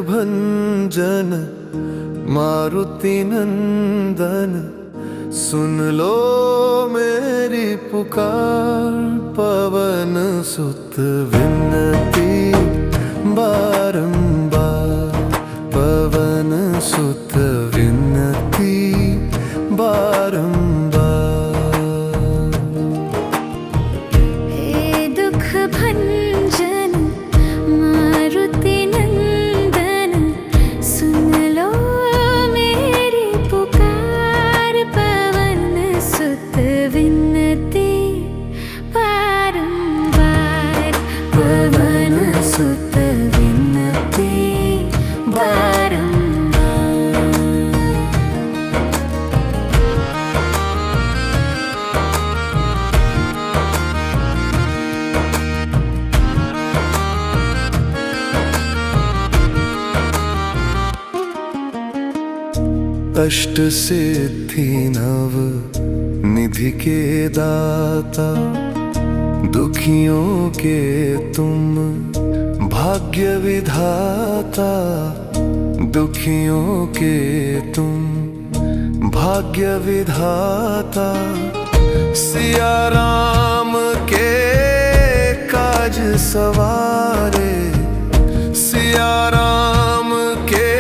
भंजन मारुति नंदन, सुन लो मेरी पुकार। पवन सुत विनती बारंबार, पवन सुत विनती बारंबार। हे दुख भंजन मारुति नंदन, सुन लो मेरी पुकार। पवन सुत विनती बारंबार, पवन सुत विनती बारंबार। अष्ट सिद्धि नव निधि के दाता, दुखियों के तुम भाग्य विधाता। दुखियों के तुम भाग्य विधाता, सिया राम के काज सवारे। सिया राम के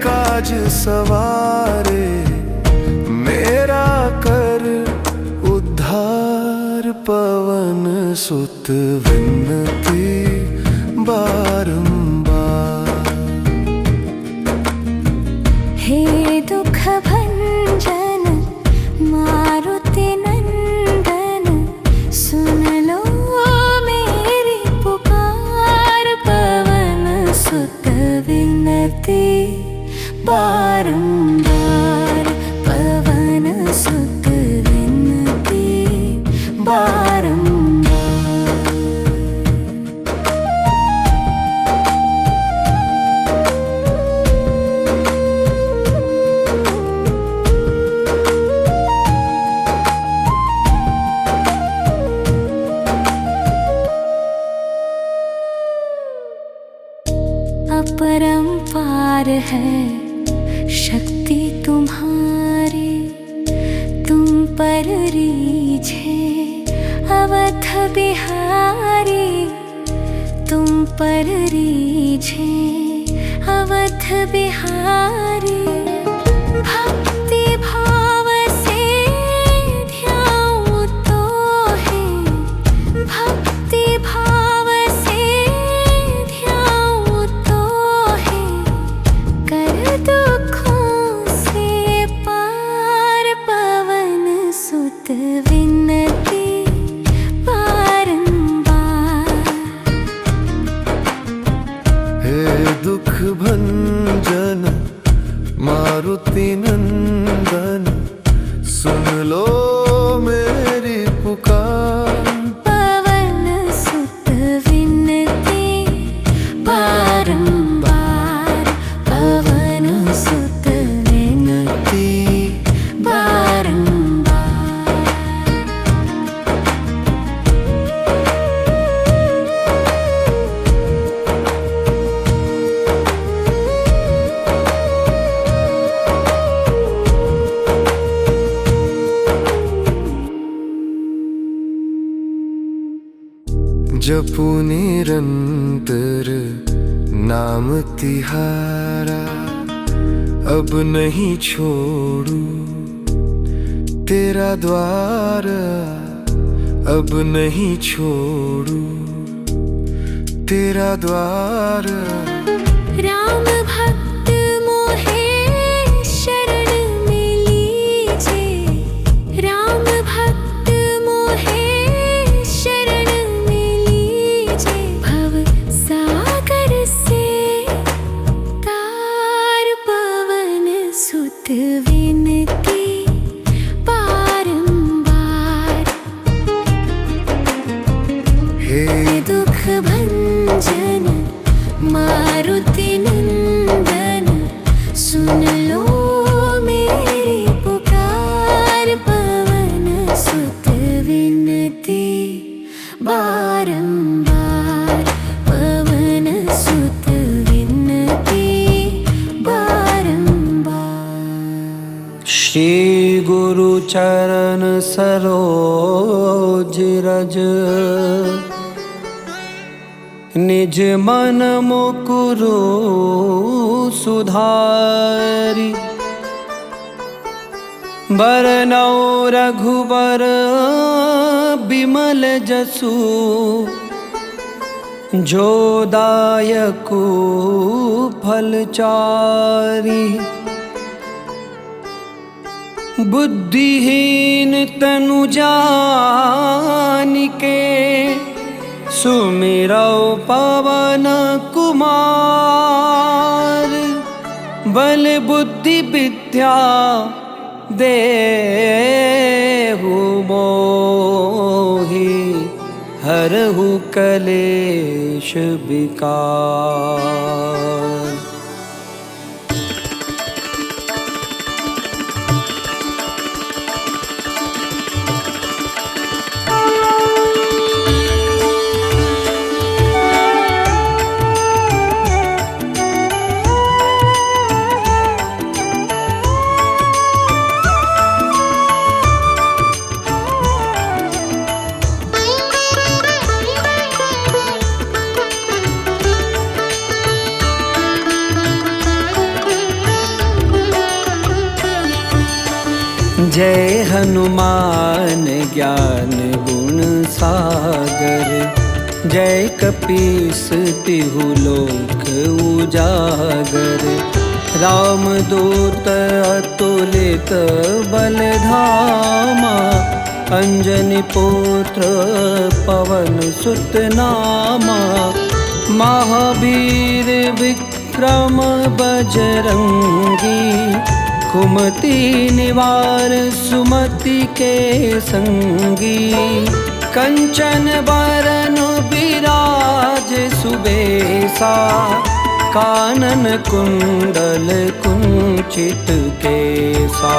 काज सवारे, मेरा कर उद्धार। पवन सुत विनती बारंबार। हे दुख भंजन मारुति नंदन, सुन लो मेरी पुकार। पवन सुत विनती बारंबार, पवन सुत विनती बारंबार। अपरंपार है शक्ति तुम्हारी, तुम पर रीझे अवध बिहारी। तुम पर रीझे अवध बिहारी, भक्ति भाव से ध्याऊं तो है। भक्ति भाव से ध्याऊं तो है, कर दुखों से पार। पवन सुत विनती बारंबार। हे दुख भंजन मारुति नंदन, सुन लो मेरी पुकार। पवन सुत विनती बारंबार, पवन सुत विनती बारंबार। जपू निरंतर नाम तिहारा, अब नहीं छोड़ू तेरा द्वार। अब नहीं छोड़ू तेरा द्वार। राम भक्त मोहे शरण में लीजे। राम भक्त मोहे शरण में लीजे। भव सागर से तार। पवन सुत विनती बारंबार। हे दुख भंजन मा श्री गुरु चरण सरोज रज, निज मन मुकुरु सुधारि। बरनौ रघुबर बिमल जसु, जो दायकु फलचारि। बुद्धिहीन तनु जानिके, सुमिरौ पवन कुमार। बल बुद्धि विद्या देहु मोहि, हरहु कलेश विकार। जय हनुमान ज्ञान गुण सागर, जय कपीस तिहु लोक उजागर। रामदूत अतुलित बल धामा, अंजनी पुत्र पवन सुत नामा। महावीर विक्रम बजरंगी, कुमति निवार सुमति के संगी। कंचन बरन विराज सुबेसा, कानन कुंडल कुंचित केसा।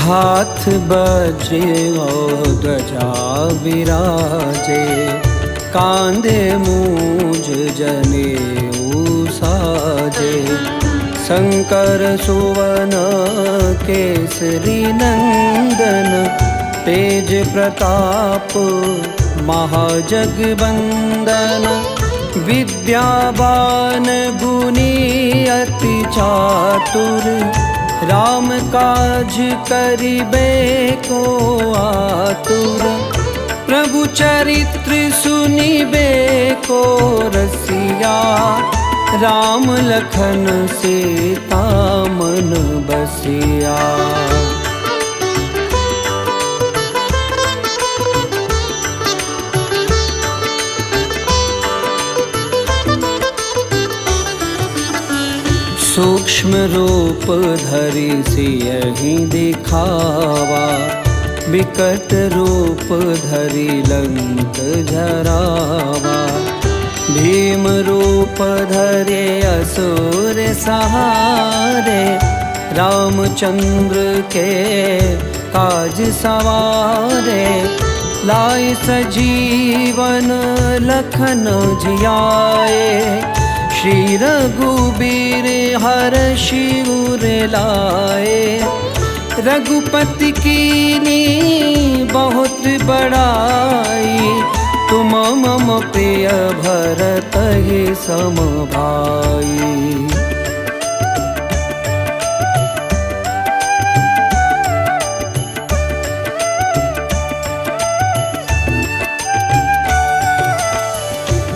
हाथ बजे और ध्वजा विराजे, कांधे मूंज जनेऊ साजे। शंकर सुवन केसरी नंदन, तेज प्रताप महाजगवंदन। विद्यावान गुणी अति चातुर, राम काज करिबे को आतुर। प्रभु चरित्र सुनिबे को रसिया, राम लखन सीता मन बसिया। सूक्ष्म रूप धरि सियहि दिखावा, विकट रूप धरि लंक जरावा। भीम रूप धरे असुर सहारे, रामचंद्र के काज सवारे। लाए सजीवन लखन जियाए, श्री रघुबीर हरषि उर लाए। रघुपति कीनी बहुत बड़ाई, तुम मम प्रिय भरतहि सम भाई।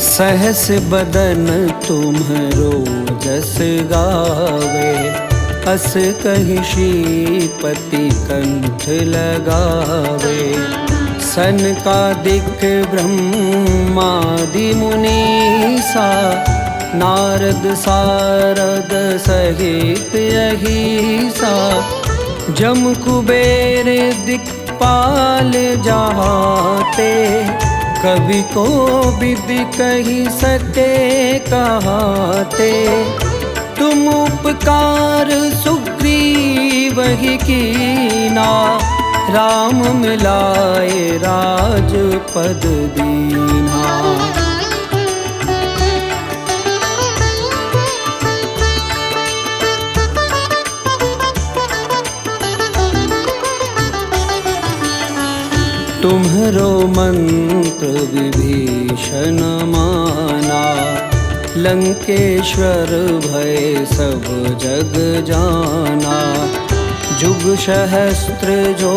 सहस बदन तुम्हरो जस गावे, अस कहि श्रीपति कंठ लगावे। सनकादिक ब्रह्मादि मुनीसा, नारद सारद सहित अहिसा। जम कुबेर दिक्पाल जहाते, कवि को विदि कही सके कहाते। तुम उपकार सुग्रीव ही कीना, राम मिलाए राजपद दीन्हा। तुम्हरो मंत्र विभीषण माना, लंकेश्वर भय सब जग जाना। जुग सहस्त्र जो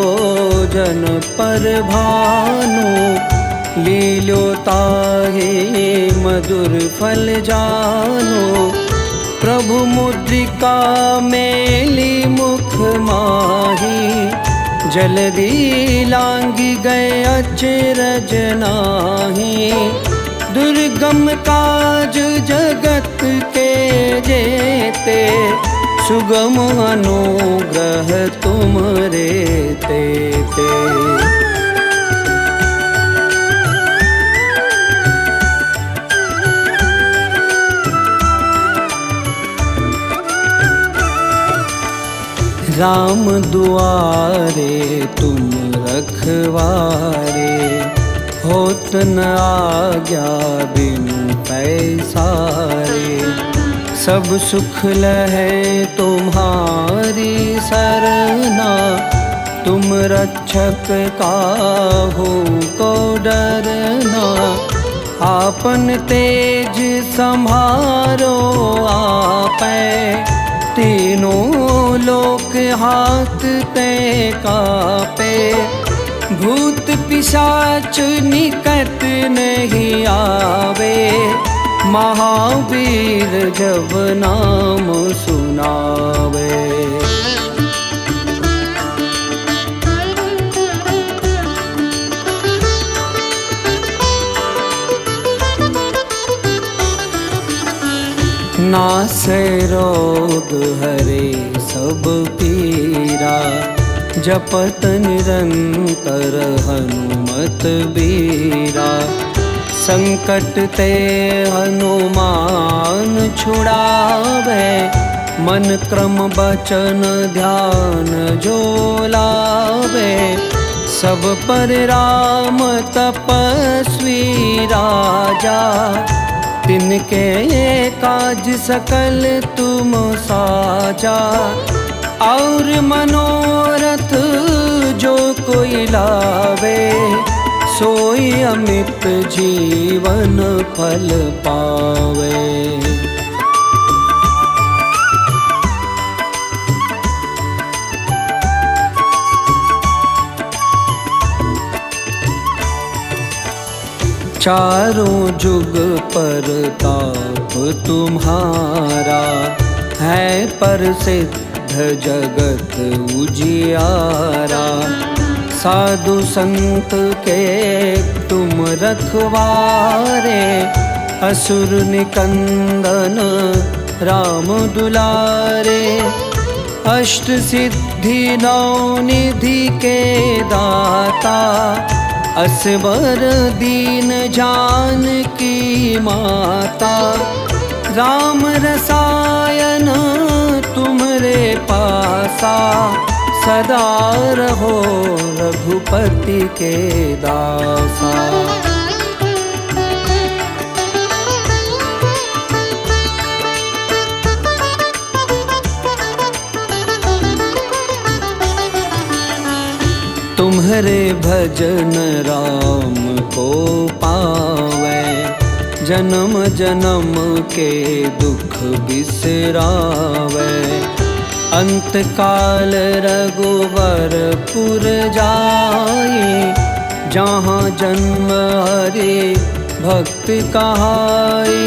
जन पर भानु, लील्यो ताहि मधुर फल जानो। प्रभु मुद्रिका मेली मुख माही, जल्दी लांगी गए अचरज नाही। दुर्गम काज जगत के जेते, सुगम अनुग्रह तुमरे तेते। राम दुआरे तुम रखवारे, होत न आज्ञा बिनु पैसारे। सब सुख लहे तुम्हारी सरना, तुम रक्षक काहू को डरना। आपन तेज संभारो आपै, तीनों लोक हाथ ते कापे। भूत पिशाच निकट नहीं आवे, महावीर जब नाम सुनावे। नासै रोग हरे सब पीरा, जपत निरंतर हनुमत बीरा। संकट ते हनुमान छुड़ावे, मन क्रम बचन ध्यान जो लावे। सब पर राम तपस्वी राजा, तिनके काज सकल तुम साजा। और मनोरथ जो कोई लावे, सोई अमित जीवन फल पावे। चारों जुग पर ताप तुम्हारा, है प्रसिद्ध जगत उजियारा। साधु संत के तुम रखवारे, असुर निकंदन राम दुलारे। अष्ट सिद्धि नौ निधि के दाता, असबर दीन जानकी माता। राम रसायन तुम्हरे पासा, सदा रहो रघुपति के दासा। तुम्हरे भजन राम को पावे, जन्म जन्म के दुख बिसरावे। अंत काल रघुवरपुर जाई, जहाँ जन्म हरि भक्त कहाई।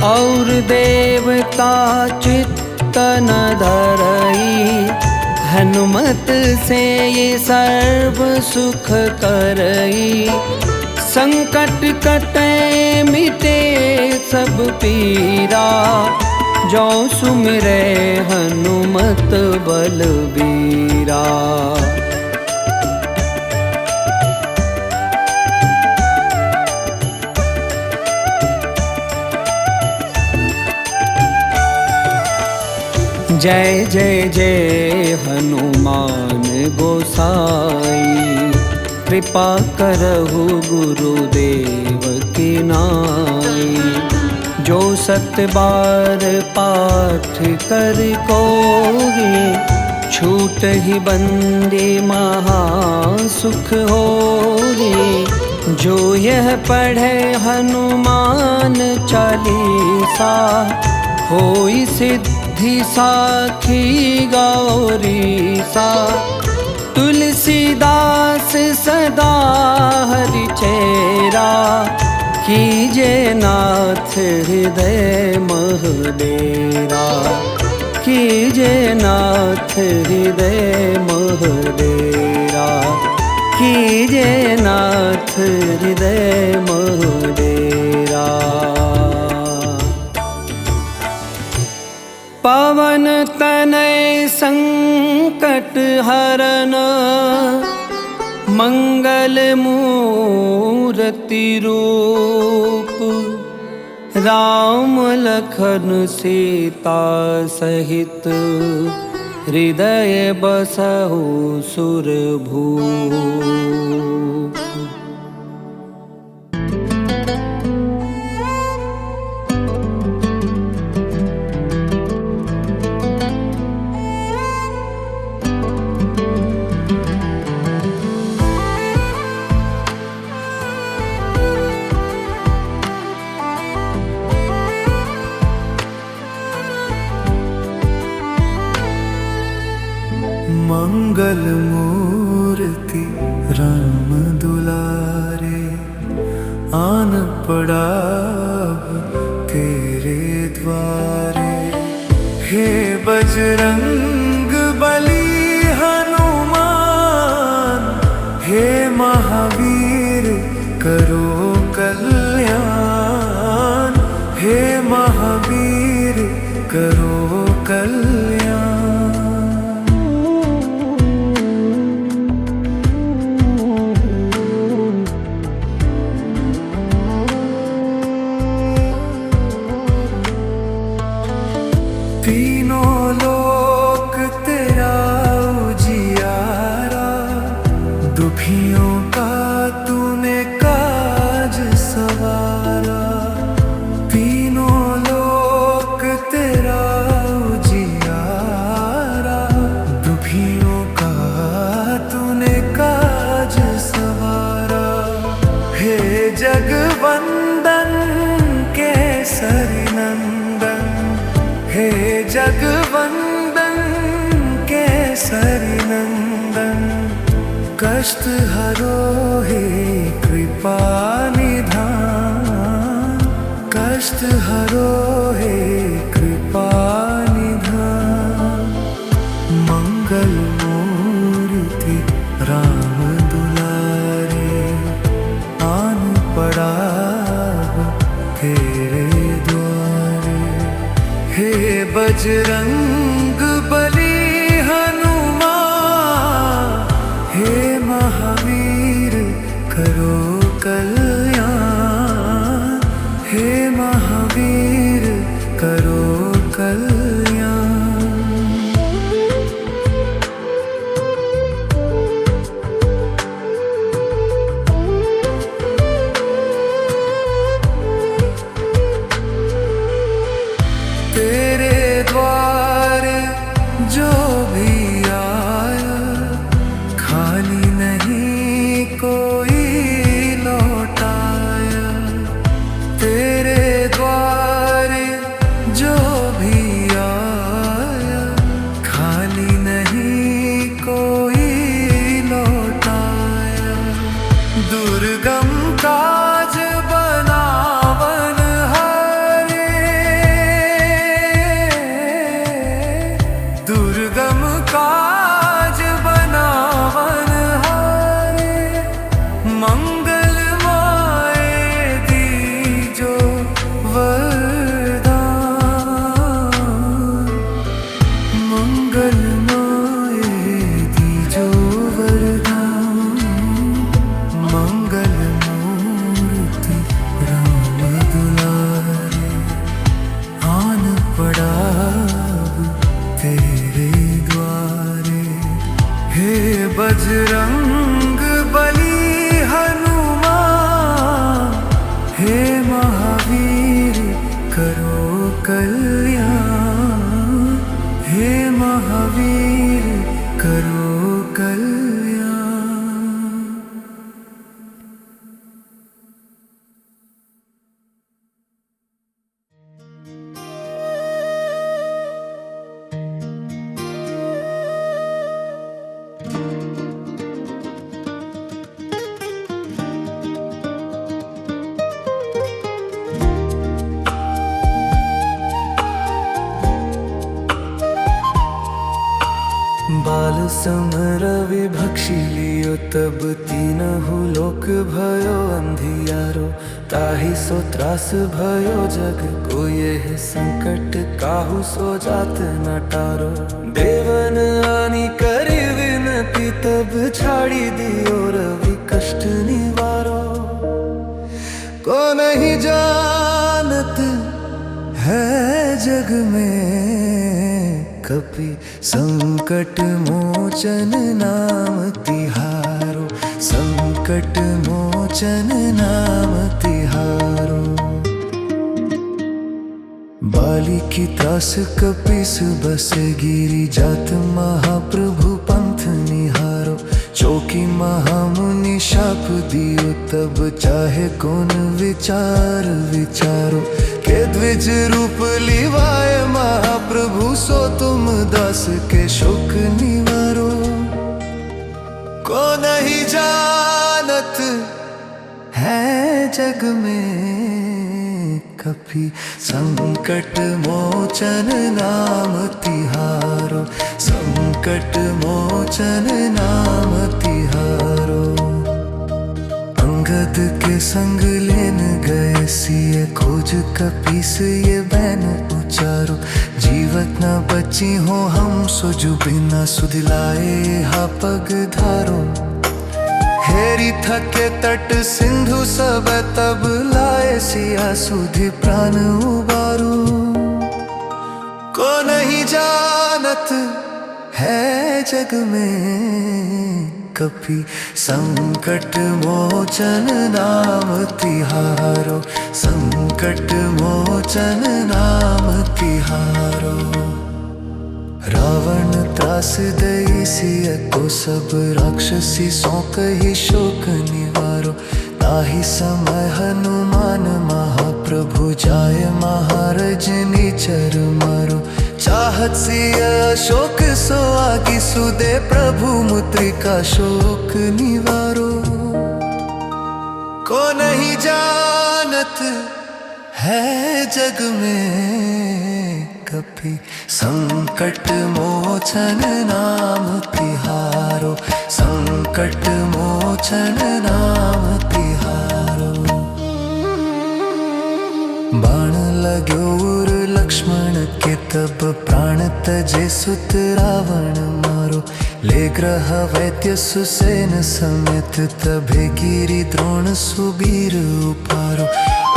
और देवता चित्त न धरई, हनुमत से ये सर्व सुख करई। संकट कटे मिटे सब पीरा, जो सुमिरै हनुमत बलबीरा। जय जय जय हनुमान गोसाई, कृपा करहु गुरुदेव की नाई। जो सत बार पाठ कर कोई, छूट ही बंदे महासुख होई। जो यह पढ़े हनुमान चालीसा, होई सिद्धि साखी गौरीसा। तुलसीदास सदा हरि चेरा, कीजे नाथ हृदय मह डेरा। कीजे नाथ हृदय मह डेरा, कीजे नाथ हृदय मह डेरा। पवन तनय संकट हरन, मंगल मूर्ति रूप। राम लखन सीता सहित, हृदय बसहु सुरभूप। मंगल मूर्ति राम दुलारे, आन पड़ा तेरे द्वारे। हे बजरंग बली हनुमान, हे महावीर करो कल्याण। हे महावीर करो कल्याण। तीनों लोक तेरा उजियारा, दुखियों का तूने काज सवारा। तीनों लोक तेरा उजियारा, दुखियों का तूने काज सवारा। हे जगवंदन केसरी नंदन, हे जगवंदन केसरी नंदन। कष्ट हरो हे कृपा निधान, कष्ट हरो हे कृपा निधान। मंगल मूर्ति राम दुलारे, आन पड़ा तेरे द्वारे। हे बजरंग बली हनुमान, हे महावीर करो कल्याण। हे महावीर करो कल्याण। तेरे द्वार बजरंग बली हनुमान, हे महावीर करो कल्याण, हे महावीर करो कल्याण। बाल समर विभक्षी लियो तब तीनहु लोक भयो अंधियारो, ताहि सो त्रास भयो जग को यह संकट काहू सो जात न टारो। देवन आनी करी विनती तब छाड़ी दियो रवि कष्ट निवारो। को नहीं जानत है जग में कपि संकट मोचन नाम तिहारो, संकट मोचन नाम तिहारो। बाली की त्रास कपिस बस गिरी जात महाप्रभु पंथ निहारो। चौकी महामुनि शाप दियो तब चाहे कौन विचार विचारो। के द्विज रूप लिवाए महाप्रभु सो तुम दास के शोक निवारो। को नहीं जानत है जग में कपि संकट मोचन नाम तिहारो, संकट मोचन नाम तिहारो। अंगद के संग लेन गए सिए खोज कपीस ये बैन उचारो। जीवत न बची हो हम सोजु बिना सुधिलाए हा पग धारो। हेरी थके तट सिंधु सब तब लाए सिया सुधि प्राण उबारू। को नहीं जानत है जग में कपि संकट मोचन नाम तिहारो, संकट मोचन नाम तिहारो। रावण त्रास दई सिय को सब राक्षसी सो कही शोक निवारो। ताहि समय हनुमान महाप्रभु जाय महाराज निचर मारो। चाहत सिय अशोक सो आगी सुदे प्रभु मुद्रिका शोक निवारो। को नहीं जानत है जग में कपि संकट मोचन नाम तिहारो, संकट मोचन नाम तिहारो। बाण लाग्यो उर लक्ष्मण के तब प्राण तजे सुत रावण मारो। ले ग्रह वैद्य सुसेन समेत तभे गिरी द्रोण सुबीर उपारो।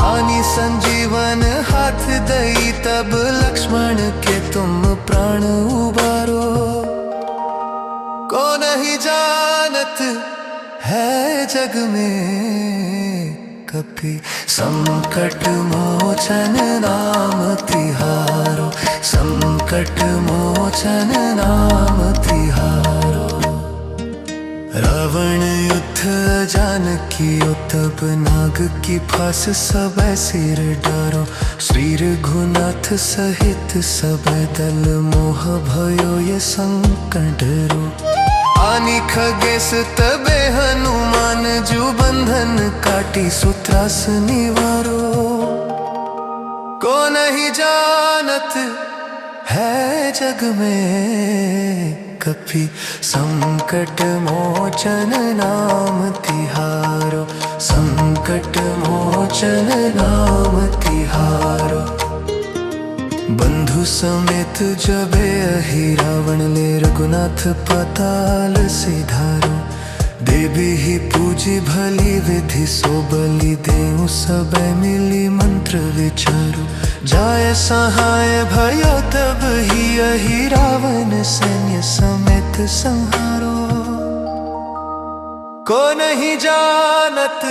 आनी संजीवन हाथ दई तब लक्ष्मण के तुम प्राण उबारो। को नहीं जानत है जग में कपि संकट मोचन नाम तिहारो, संकट मोचन नाम तिहारो। रावण युद्ध जानकियो तब नाग की फांस सब सिर डारो। श्री रघुनाथ सहित सब दल मोह भयो ये संकटरो। आनी खगेश तबे हनुमान जो बंधन काटी सुत्रास निवारो। को नहीं जानत है जग में कपि संकट मोचन नाम तिहारो, संकट मोचन नाम तिहारो। बंधु समेत जबे अहि रावण ले रघुनाथ पाताल सिधारो। देवी ही पूजी भली विधि सो बलि देऊ सब मिली मंत्र विचारो। जाय सहाय भयो तब ही अहि रावण सैन्य समेत संहारो। को नहीं जानत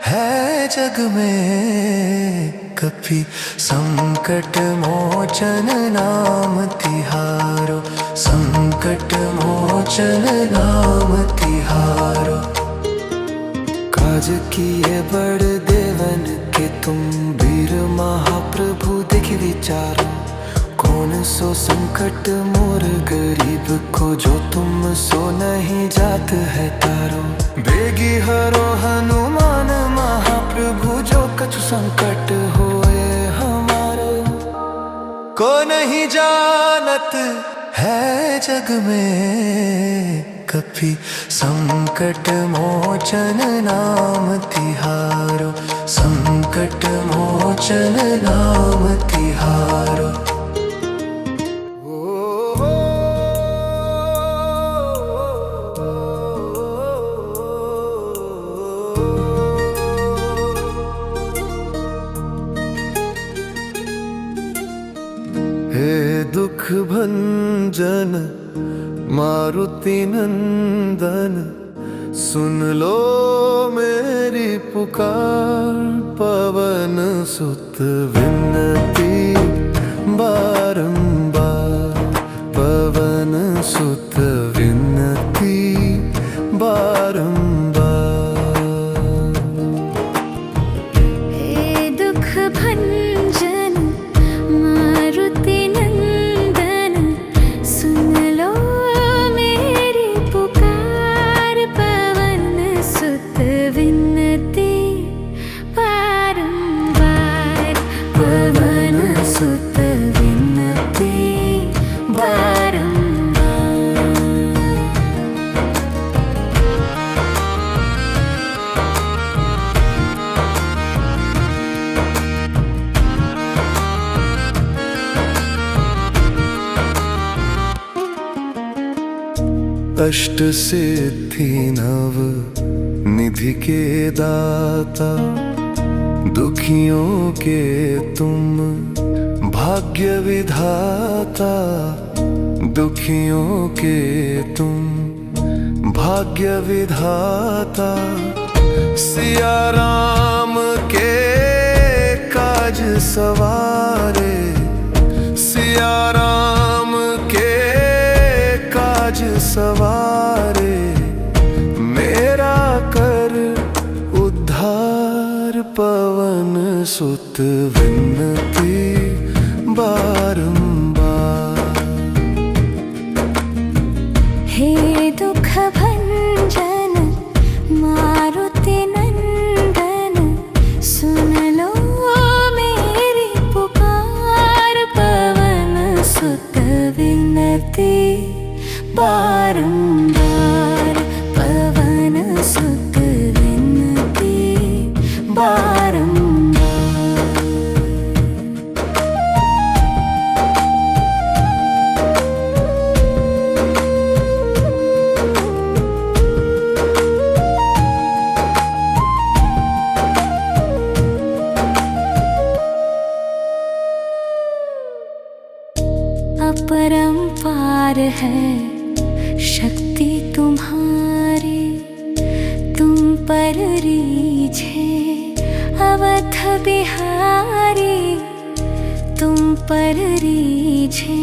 है जग में कभी संकट मोचन नाम तिहारो, संकट मोचन नाम तिहारो। काज किए बड़ देवन के तुम वीर महाप्रभु देखि विचारो, कौन सो संकट मोर गरीब को जो तुम सो नहीं जात है तारो। बेगी हरो हनुमान महाप्रभु जो कछु संकट होए हमारो, को नहीं जानत है जग में कभी संकट मोचन नाम तिहारो, संकट मोचन नाम तिहारो। हे दुख भंजन मारुति नंदन, सुन लो मेरी पुकार। पवन सुत विनती बारंबार, पवन सुत विनती बारंबार। हे दुख भंजन मारुति नंदन, सुन लो मेरी पुकार। पवन सुत विनती बारंबार, पवन सुत विनती बारंबार। अष्ट सिद्धि नव निधि के दाता, दुखियों के तुम भाग्य विधाता। दुखियों के तुम भाग्य विधाता। सिया राम के काज सवारे, सिया राम के काज सवारे। मेरा कर उद्धार, पवन सुत विनती बारंबार। हे दुख भंजन मारुति नंदन, सुन लो मेरी पुकार। पवन सुत विनती बारंबार, पवन सुत विनती बारंबार। अपरंपार है शक्ति तुम्हारी, तुम पर रीझे अवध बिहारी। तुम पर रीझे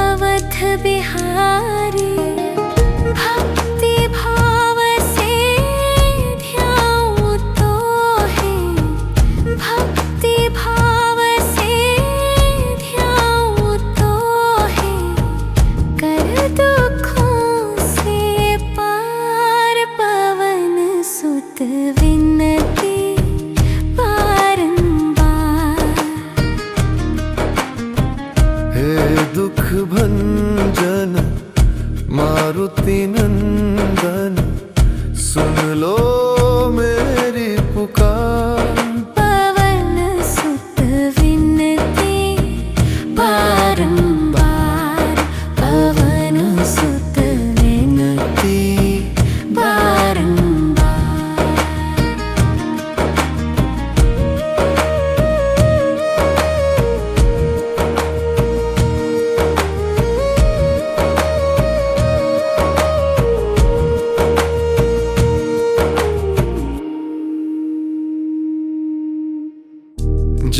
अवध बिहारी। भक्ति भाव से ध्याऊं तो है, भक्ति भाव से ध्याऊं तो है। कर दुखों से पार, पवन सुत विनती बारंबार। हे दुख भंजन मारुति नंदन, सुन लो मेरी पुकार। पवन सुत विनती बारंबार, पवन सुत विनती बारंबार।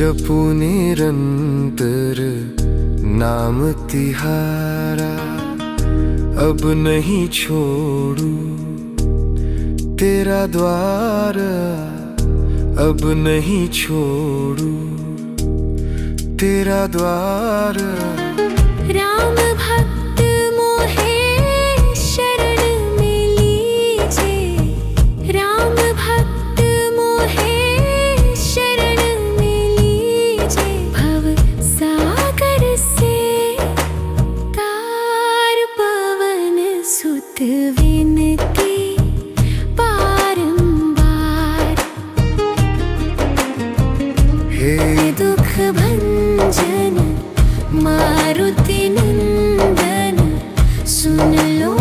जपू निरंतर नाम तिहारा, अब नहीं छोड़ू तेरा द्वार, अब नहीं छोड़ू तेरा द्वार। राम भक्त मोहे शरण में लीजे, राम भक्त मोहे शरण में लीजे। भव सागर से तार पवन सुत विनती बारंबार। हे दुख भंजन मारुति नंदन, सुन लो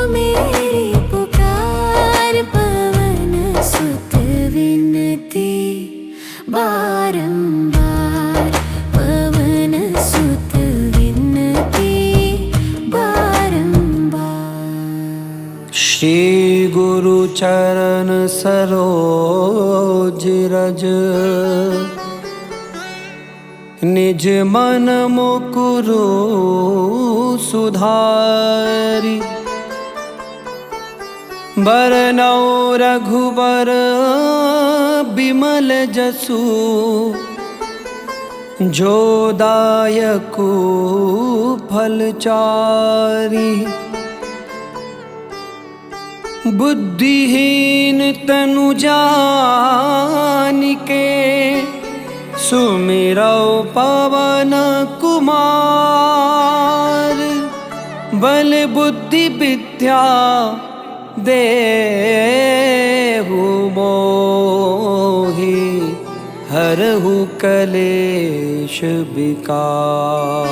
मेरी पुकार। पवन सुत विनती बारंबार, पवन सुत विनती बारंबार। श्री गुरु चरण सरोज रज, निज मन मुकुरु सुधारि। बरनौ रघुबर बिमल जसु, जो दायकु फलचारि। बुद्धिहीन तनु जानिके, सुमिरौ पवन कुमार। बल बुद्धि विद्या देहु मोहि, हरहु कलेश विकार।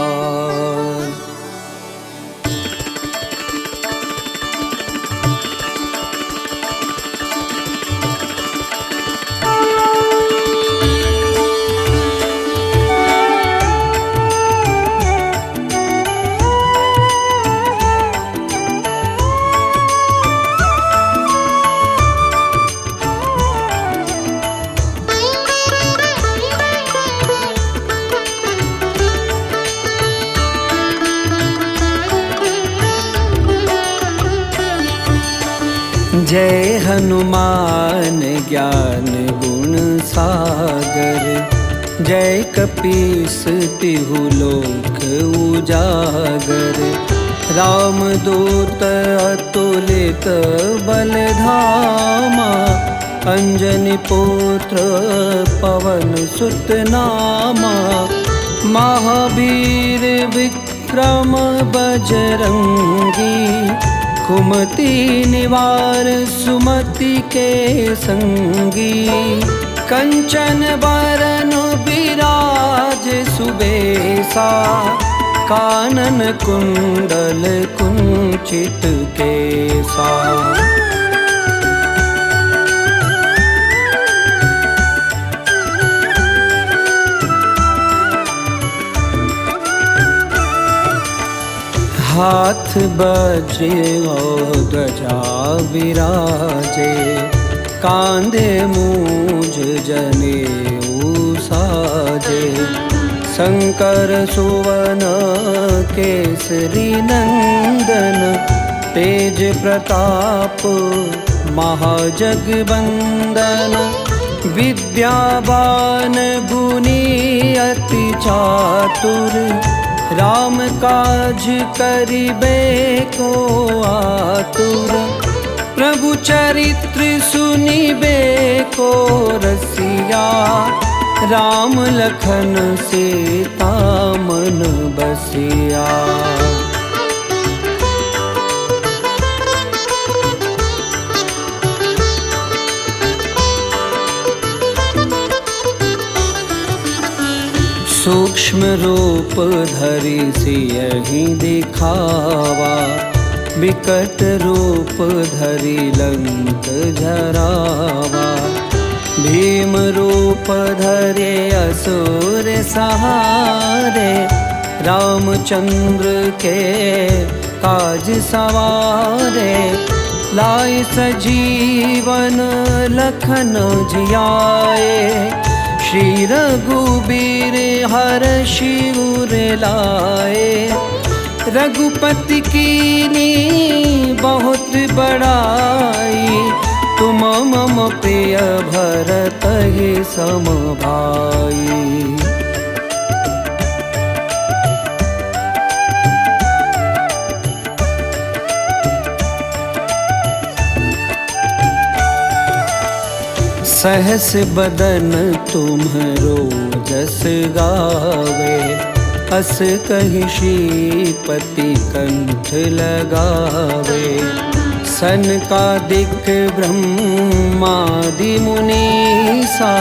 जय हनुमान ज्ञान गुण सागर, जय कपीस तिहु लोक उजागर। राम दूत अतुलित बल धामा, अंजनी पुत्र पवन सुत नामा। महावीर विक्रम बजरंगी, कुमति निवार सुमति के संगी। कंचन बरन विराज सुबेसा, कानन कुंडल कुंचित केसा। हाथ बज्र ध्वजा विराजे, कांधे मूंज जनेऊ साजे। शंकर सुवन केसरी नंदन, तेज प्रताप महाजगवंदन। विद्यावान गुणी अति चातुर, राम काज करिबे को आतुर। प्रभु चरित्र सुनिबे को रसिया, राम लखन सीता मन बसिया। सूक्ष्म रूप धरि सियहि दिखावा, विकट रूप धरि लंक जरावा। भीम रूप धरे असुर सहारे, रामचंद्र के काज सवारे। लाए सजीवन लखन जियाए, श्री रघुबीर हर्षि उर लाए। रघुपति कीनी बहुत बड़ाई, तुम मम प्रिय भरत ही सम भाई। सहस बदन तुम्हरो जस गावे, अस कहि श्रीपति कंठ लगावे। सनकादिक ब्रह्मादि मुनीसा,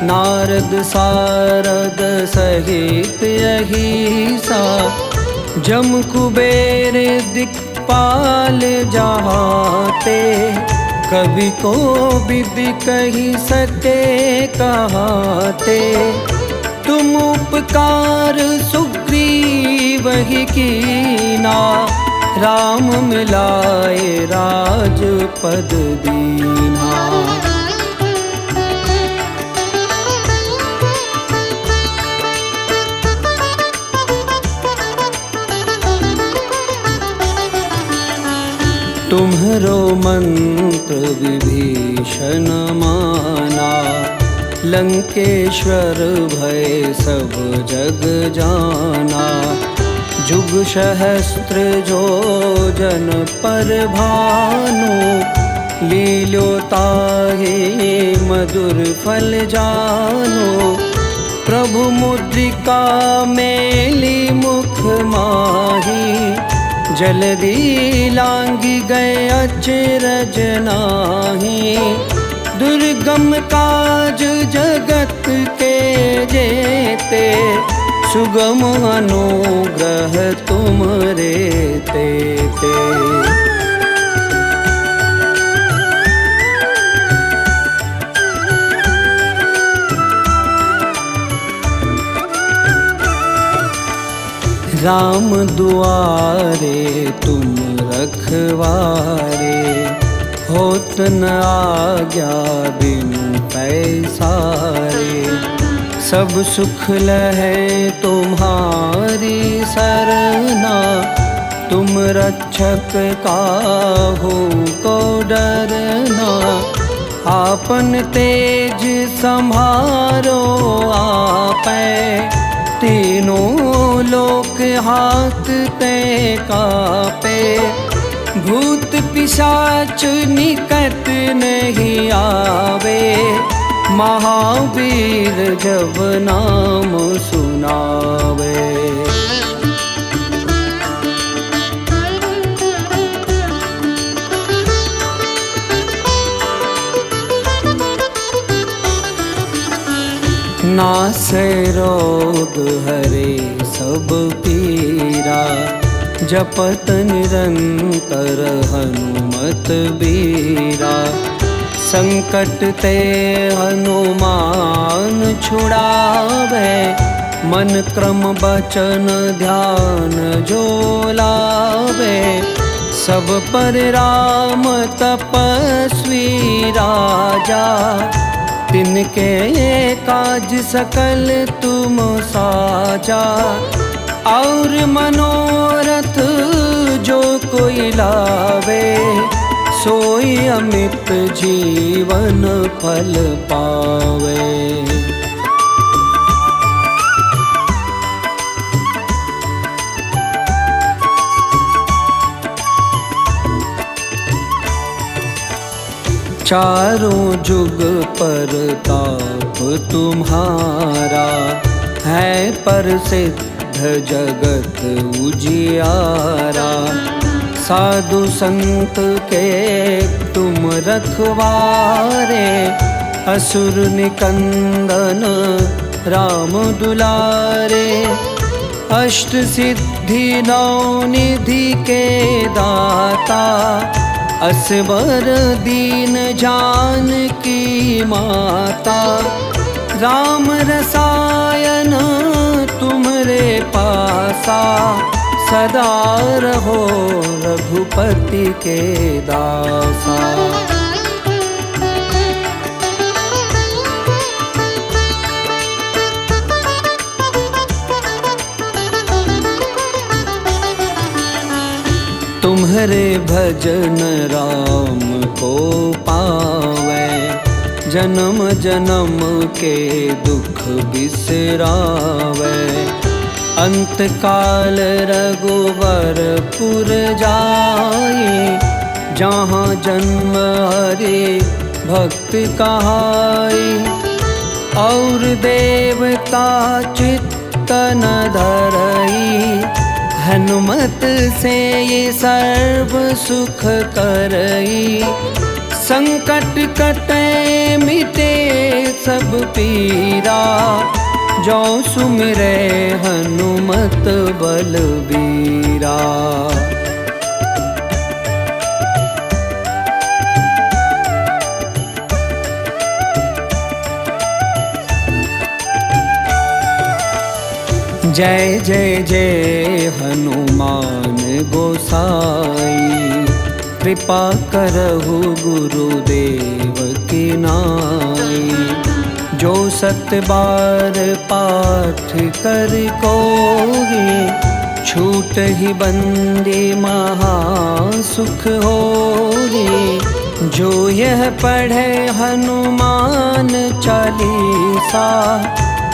नारद सारद सहित अहिसा। जम कुबेर दिक्पाल जहाते, कवि को विदि कही सके कहाते। तुम उपकार सुग्रीव ही कीना, राम मिलाए राजपद दीना। तुम्हरो मंत्र विभीषण माना, लंकेश्वर भय सब जग जाना। जुग सहस्त्र जो जन पर भानु, लील्यो ताहि मधुर फल जानो। प्रभु मुद्रिका मेली मुख माही, जल्दी लांगी गए अचरज नाही। दुर्गम काज जगत के जेते, सुगम अनुग्रह तुमरे तेते। राम दुआरे तुम रखवारे, होत न आज्ञा बिनु पैसारे। सब सुख लहे तुम्हारी सरना, तुम रक्षक काहू को डरना। आपन तेज संभारो आपै, तीनों लोक हाथ ते कापे। भूत पिशाच निकट नहीं आवे, महावीर जब नाम सुनावे। नासै रोग हरे सब पीरा, जपत निरंतर हनुमत बीरा। संकट ते हनुमान छुड़ावे, मन क्रम बचन ध्यान जो लावे। सब पर राम तपस्वी राजा, तिनके काज सकल तुम साजा। और मनोरथ जो कोई लावे, सोई अमित जीवन फल पावे। चारों जुग पर ताप तुम्हारा, है प्रसिद्ध जगत उजियारा। साधु संत के तुम रखवारे, असुर निकंदन राम दुलारे। अष्ट सिद्धि नौ निधि के दाता, असबर दीन जानकी माता। राम रसायन तुम्हरे पासा, सदा रहो रघुपति के दासा। तुम्हारे भजन राम को पावे, जन्म जन्म के दुख बिसरावे। अंत काल रघुवरपुर जाए, जहाँ जन्म हरे भक्त कहाई। और देवता चित्त न धरई, हनुमत से ये सर्व सुख करई। संकट कटे मिटे सब पीरा, जो सुमिरे हनुमत बलबीरा। जय जय जय हनुमान गोसाई, कृपा करहु गुरुदेव की नाई। जो सत बार पाठ कर कोई, छूट ही बंदी महा सुख होई। जो यह पढ़े हनुमान चालीसा,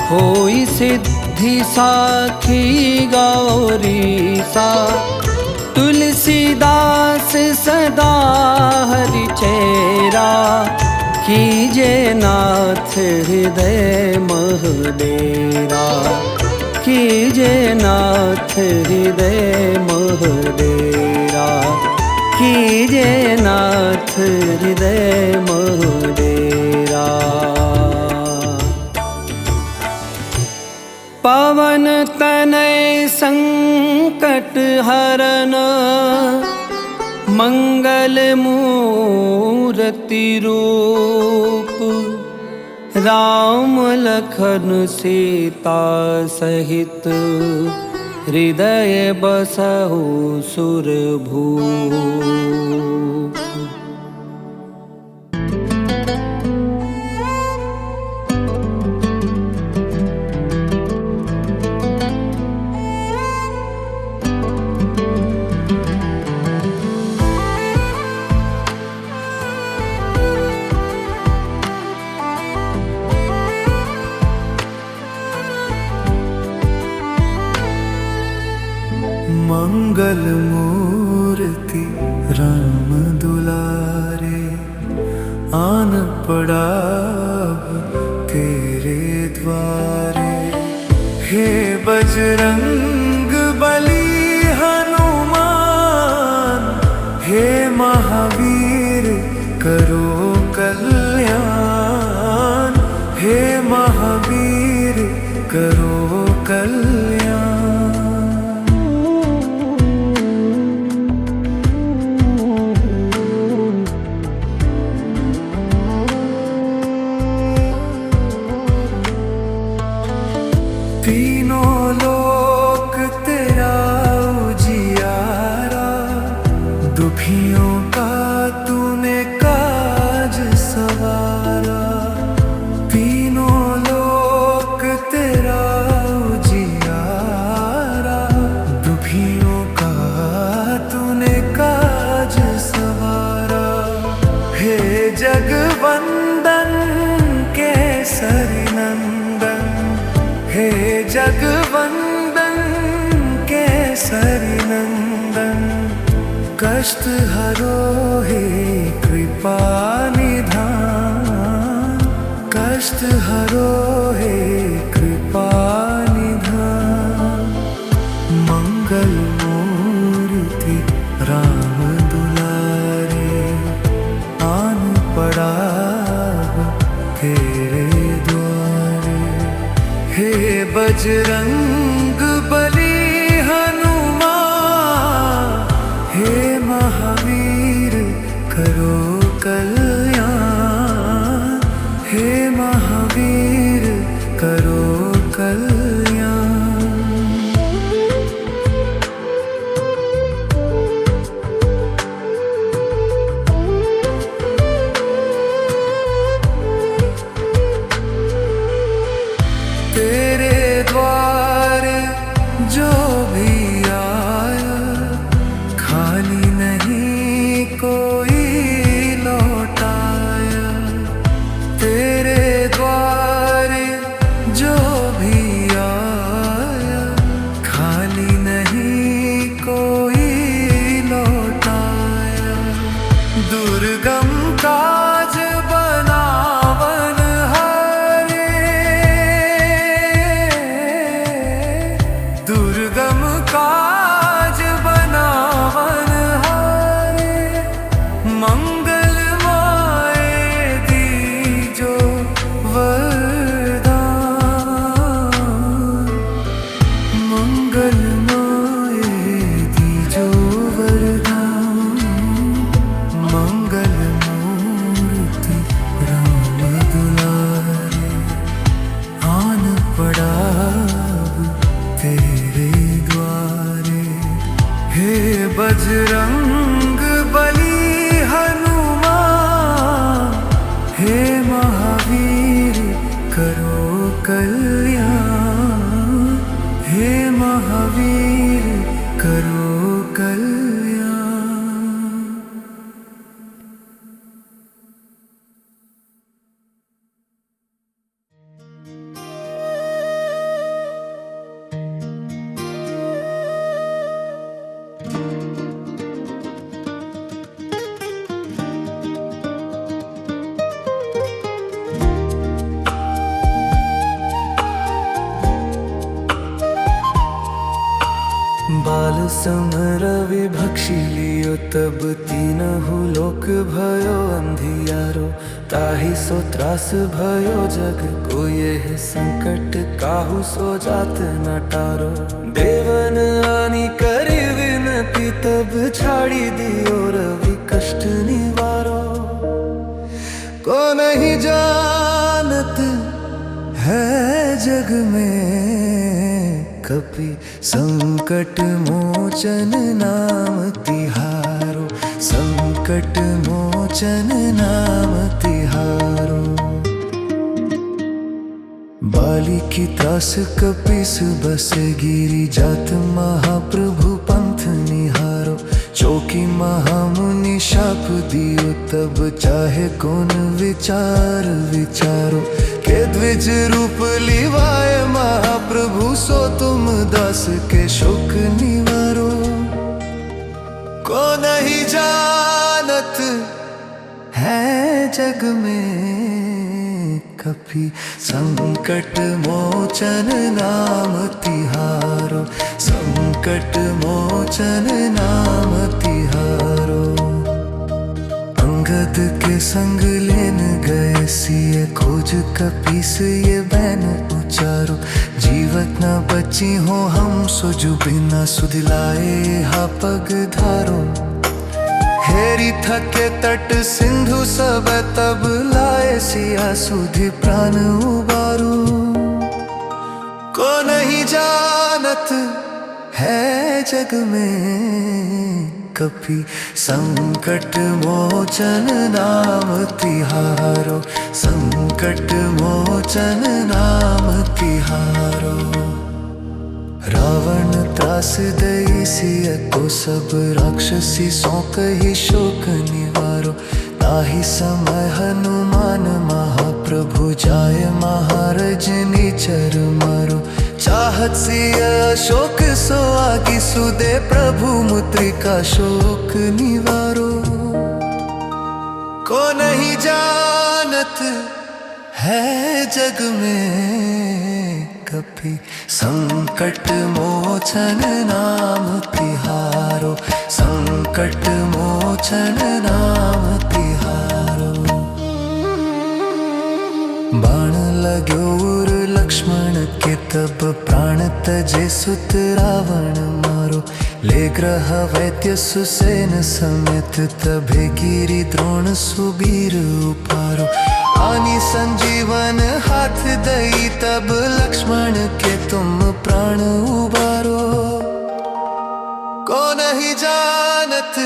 होई सिद्धि साखी गौरीसा। तुलसीदास सदा हरि चेरा, कीजे नाथ हृदय मह डेरा। कीजे नाथ हृदय मह डेरा, कीजे नाथ हृदय मह डेरा। पवन तनय संकट हरन, मंगल मूर्ति रूप। राम लखन सीता सहित, हृदय बसहु सुरभूप। मंगल मूर्ति राम दुलारे, आन पड़ा तेरे द्वारे। हे बजरंग बली हनुमान, हे महावीर करो कल्याण। हे महावीर करो कल्याण। तीनों लोक तेरा उजियारा, दुखियों का तूने काज सवारा। तीनों लोक तेरा उजियारा, दुखियों का तूने काज सवारा। हे जगवंदन केसरी नंदन, हे जगवंदन केसरी नंदन। कष्ट हरो हे कृपा निधान, कष्ट हरो हे कृपा निधान। मंगल मूर्ति राम दुलारे, आन पड़ा तेरे द्वारे। हे बजरंग बली हनुमान, हे महावीर करो कल्याण। हे महावीर करो कल्याण। तेरे द्वार दुर्गम काज बनावन हारे, दुर्गम काज बनावन हारे, मंगल माए दीजो वरदान, मंगल माए दीजो वरदान, मंगल मूर्ति राम दुलारे, आन पड़ा अब तेरे द्वारे। हे बजरंग बली हनुमान, हे महावीर करो कल्याण, हे महावीर करो कल्याण। बाल समर विभक्षी लियो तब तीनहु लोक भयो अंधियारो, ताहि सो त्रास भयो जग को यह संकट काहू सो जात न टारो। देवन आनी करी विनती तब छाड़ी दियो रवि कष्ट निवारो, को नहीं जानत है जग में कपि संकट मोचन नाम तिहारो, संकट मोचन नाम तिहारो। बाली की त्रास कपिस बस गिरी जात महाप्रभु पंथ निहारो, चौकी महामुनि शाप दियो तब चाहे कौन विचार विचारो। के द्विज रूप लिवाए महाप्रभु सो तुम दास के शोक निवारो, को नहीं जानत है जग में कपि संकट मोचन नाम तिहारो, संकट मोचन नाम तिहारो। अंगद के संग लेन गए सिए खोज कपीस ये बैन उचारो, जीवत न बची हो हम सुजु बिना सुध लाए हा पग धारो। हेरी थके तट सिंधु सब तब लाए सिया सुधि प्राण उबारो, को नहीं जानत है जग में कपि संकट मोचन नाम तिहारो, संकट मोचन नाम तिहारो। रावण त्रास दई सिय को सब राक्षसी सौंक ही शोक निवारो, ताहि समय हनुमान महाप्रभु जाय महाराज निचर मारो। चाहत सिय अशोक सो आगी सुदे प्रभु मुद्रिका शोक निवारो, को नहीं जानत है जग में कपि संकट मोचन नाम तिहारो, संकट मोचन नाम तिहारो। बाण लाग्यो उर लक्ष्मण के तब प्राण तजे सुत रावण मारो, ले ग्रह वैद्य सुसेन समेत तभे गिरि द्रोण सुबीर उपारो। आनी संजीवन हाथ दई तब लक्ष्मण के तुम प्राण उबारो, को नहीं जानत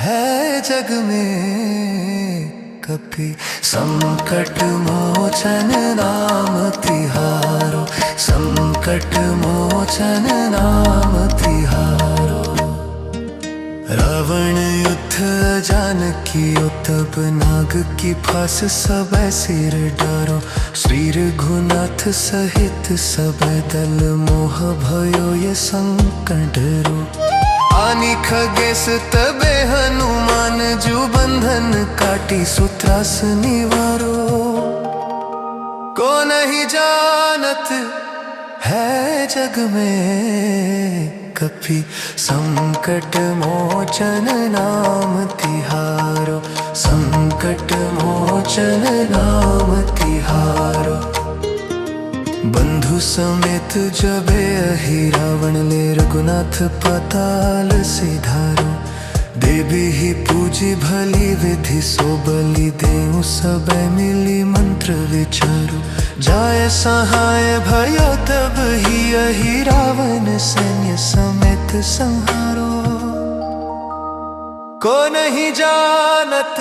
है जग में कपि संकट मोचन नाम तिहारो, संकट मोचन नाम तिहारो। रावण युद्ध जानकी तब नाग की फांस सब सिर डारो। श्री रघुनाथ सहित सब दल मोह भयो ये संकट रो। आनी खगेश तबे हनुमान जो बंधन काटी सुत्रास निवारो को नहीं जानत है जग में कभी संकट मोचन नाम तिहारो संकट मोचन नाम तिहारो बंधु समेत जबे अहि रावण ले रघुनाथ पाताल सिधारो देवी ही पूजी भली विधि सो बलि देऊ सब मिली मंत्र विचारो जाय सहाय भयो तब ही अहि रावण सैन्य समेत संहारो को नहीं जानत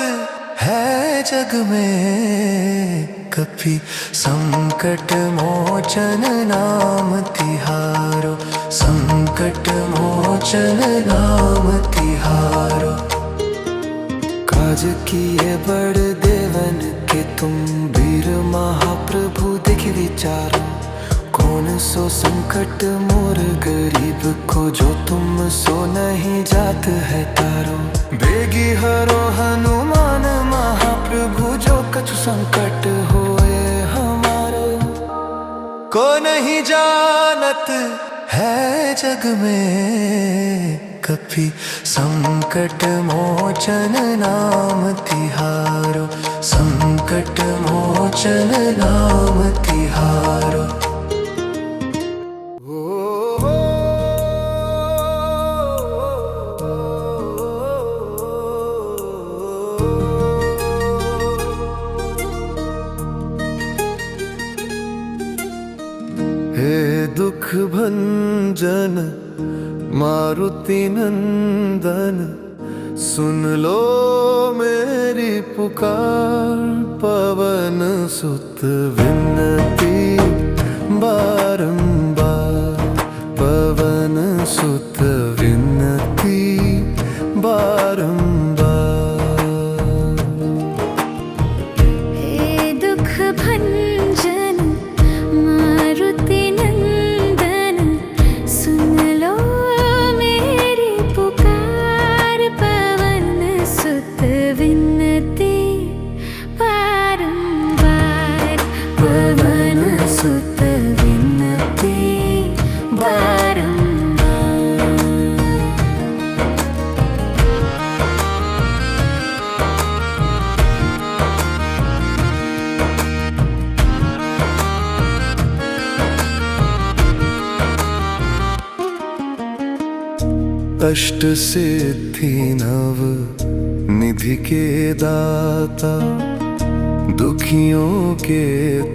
है जग में कभी संकट मोचन नाम तिहारो संकट मोचन नाम तिहारो काज किए बड़ देवन के तुम वीर महाप्रभु देख विचारो कौन सो संकट मोर गरीब को जो तुम सो नहीं जात है तारो बेगी हरो हनुमान महाप्रभु जो कछु संकट होए हमारो को नहीं जानत है जग में कभी संकट मोचन नाम तिहारो संकट मोचन नाम तिहारो हे दुख भंजन मारुति नंदन सुन लो मेरी पुकार पवन सुत विनती बारंबार पवन सुत विनती बारंबार हे दुख भंजन मारुति नंदन सुन लो मेरी पुकार पवन सुत विनती बारंबार पवन सुत विनती बारंबार अष्ट सिद्धि नव निधि के दाता दुखियों के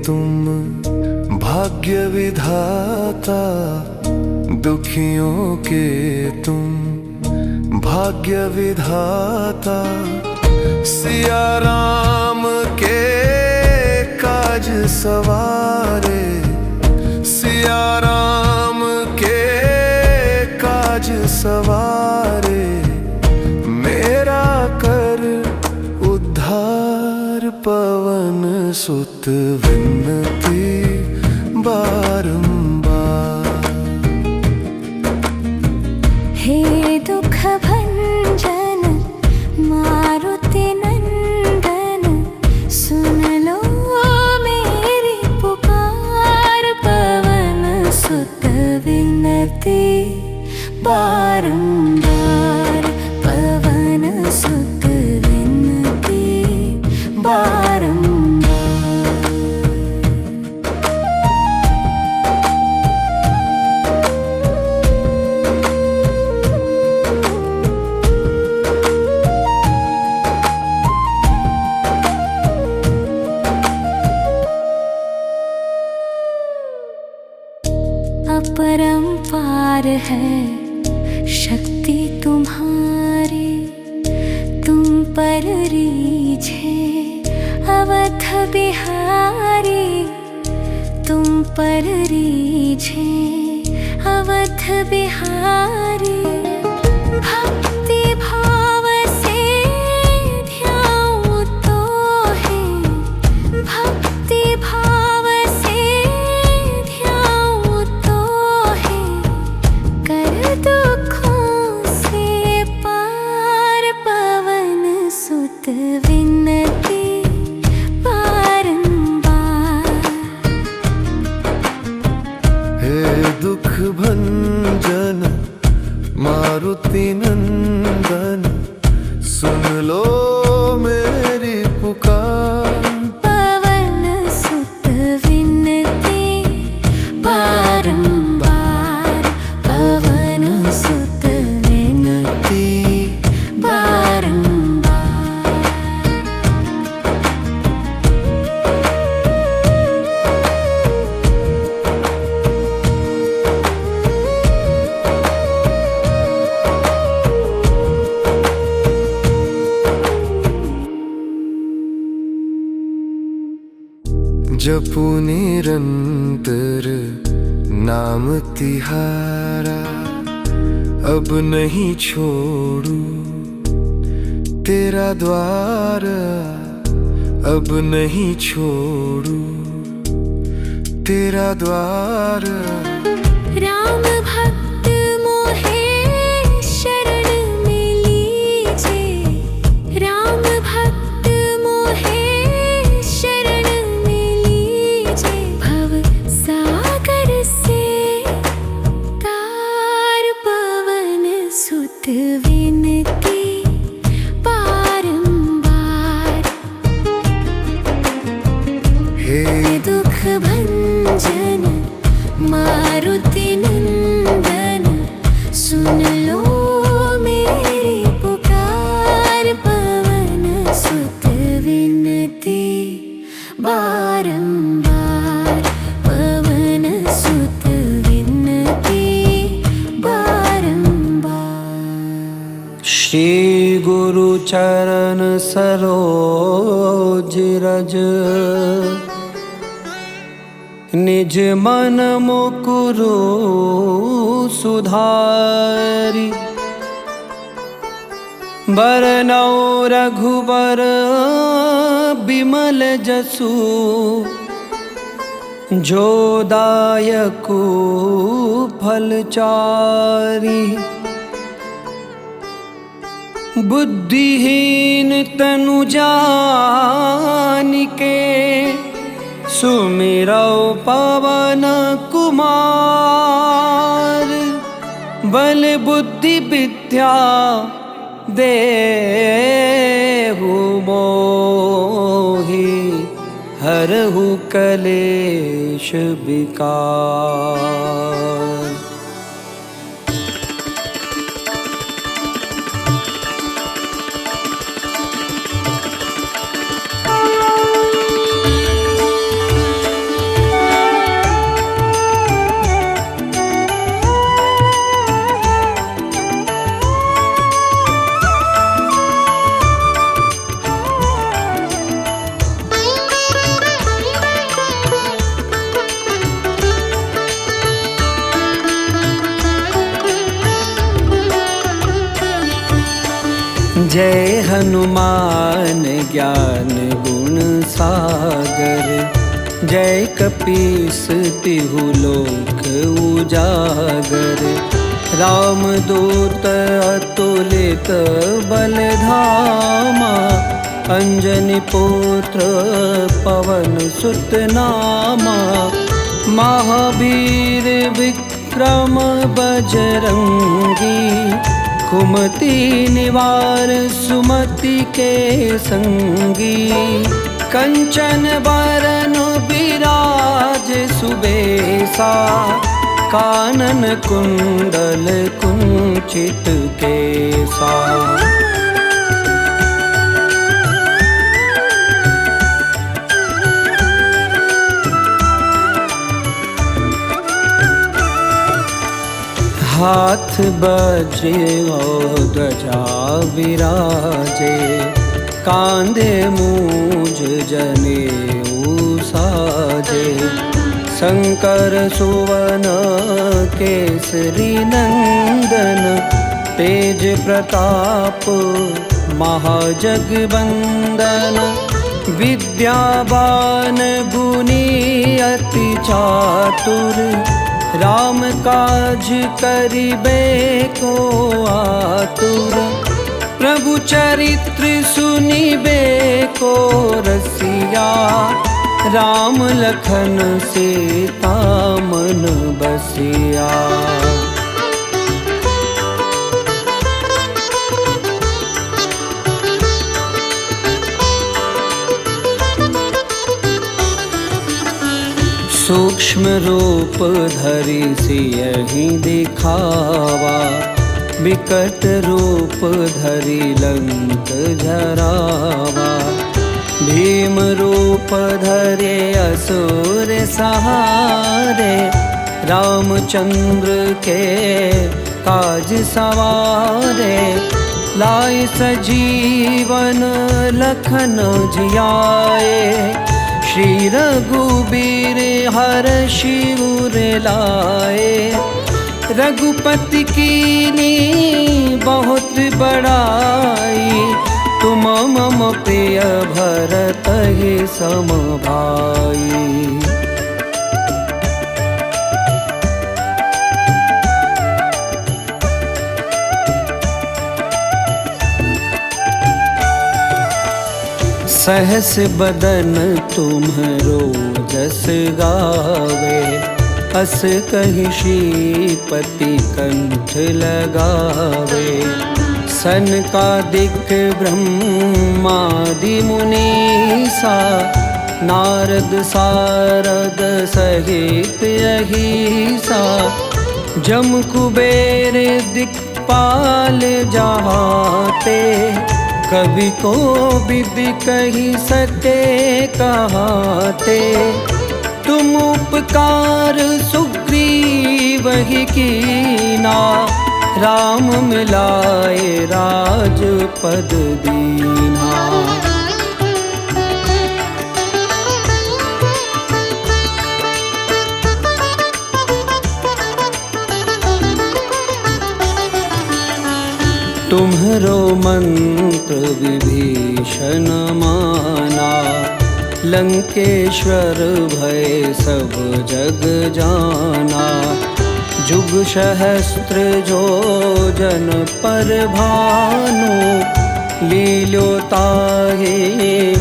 तुम भाग्य विधाता दुखियों के तुम भाग्य विधाता सिया राम के काज सवारे सिया राम के काज सवारे मेरा कर उद्धार पवन सुत विनती बारंबार हे दुख भंजन मारुति नंदन सुन लो मेरी पुकार पवन सुत विनती बारंबार पवन सुत विनती बारंबार अपरंपार है शक्ति तुम्हारी तुम पर रीझे अवध बिहारी तुम पर रीझे अवध बिहारी भक्ति भाव से ध्याऊं तो है भक्ति भाव से ध्याऊं तो है कर दुखों से पार पवन विनती बारंबार। हे दुख भंजन मारुति नंदन, सुन लो मेरी पुकार। पवन सुत विनती बारंबार, पवन सुत विनती बारंबार। जपू निरंतर नाम तिहारा, अब नहीं छोड़ू तेरा द्वार। अब नहीं छोड़ू तेरा द्वार। राम भक्त मोहे शरण में लीजे, राम भक्त मोहे शरण में लीजे। भव सागर से तार, पवन सुत विनती बारंबार। हे दुख भंजन मारुति नंदन, सुन लो मेरी पुकार। पवन सुत विनती बारंबार, पवन सुत विनती बारंबार। श्री गुरु चरण सरोज रज, निज मन मुकुरु सुधारि। बरनौ रघुबर बिमल जसु, जो दायकु फलचारि। बुद्धिहीन तनु जानिके, सुमिरौ पवन कुमार। बल बुद्धि विद्या देहु मोहि, हरहु कलेश विकार। जय हनुमान ज्ञान गुण सागर, जय कपीस तिहु लोक उजागर। रामदूत अतुलित बल धामा, अंजनी पुत्र पवन सुत नामा। महावीर विक्रम बजरंगी, कुमति निवार सुमति के संगी। कंचन बरन विराज सुबेसा, कानन कुंडल कुंचित केसा। हाथ बजे और ध्वजा विराजे, कांधे मूंज जनेऊ साजे। शंकर सुवन केसरी नंदन, तेज प्रताप महाजगवंदन। विद्यावान गुणी अति चातुर, राम काज करिबे को आतुर। प्रभु चरित्र सुनिबे आज्ञा, राम लखन सीता मन बसिया। सूक्ष्म रूप धरि सियहि दिखावा, विकट रूप धरि लंक जरावा। भीम रूप धरे असुर सहारे, रामचंद्र के काज सवारे। लाए सजीवन लखन जियाए, श्री रघुबीर हरषि उर लाए। रघुपति कीनी बहुत बड़ाई, तुम मम प्रिय भरत ही सम भाई। सहस बदन तुम्हरो जस गावे, अस कहि श्रीपति कंठ लगावे। सनकादिक ब्रह्मादि मुनीसा, नारद सारद सहित अहिसा। जम कुबेर दिक्पाल जहाते, कवि को विद कही सके कहाते। तुम उपकार सुग्रीव ही कीना, राम मिलाए राजपद दीना। तुम्हरो मंत्र विभीषण माना, लंकेश्वर भय सब जग जाना। जुग सहस्त्र जो जन पर भानु, लील्योताहि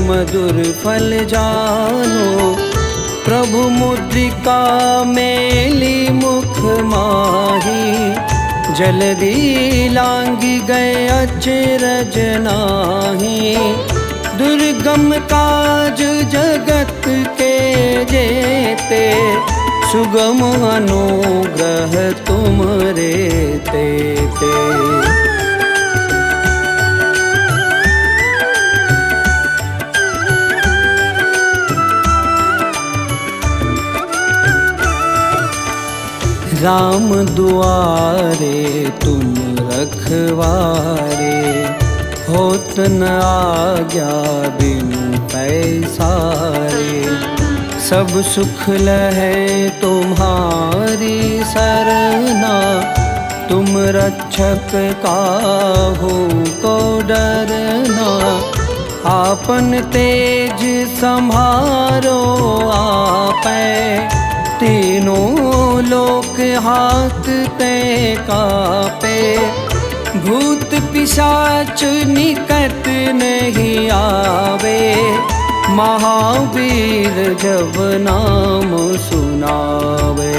मधुर फल जानो। प्रभु मुद्रिका मेली मुख माही, जल्दी लांगी गए अचरज नाही। दुर्गम काज जगत के जेते, सुगम अनुग्रह तुमरे तेते। राम दुआरे तुम रखवारे, होत न आज्ञा बिनु पैसारे। सब सुख लहे तुम्हारी सरना, तुम रक्षक काहू को डरना। आपन तेज संभारो आपै, तीनों लोक हाथ ते कापे। भूत पिशाच निकट नहीं आवे, महावीर जब नाम सुनावे।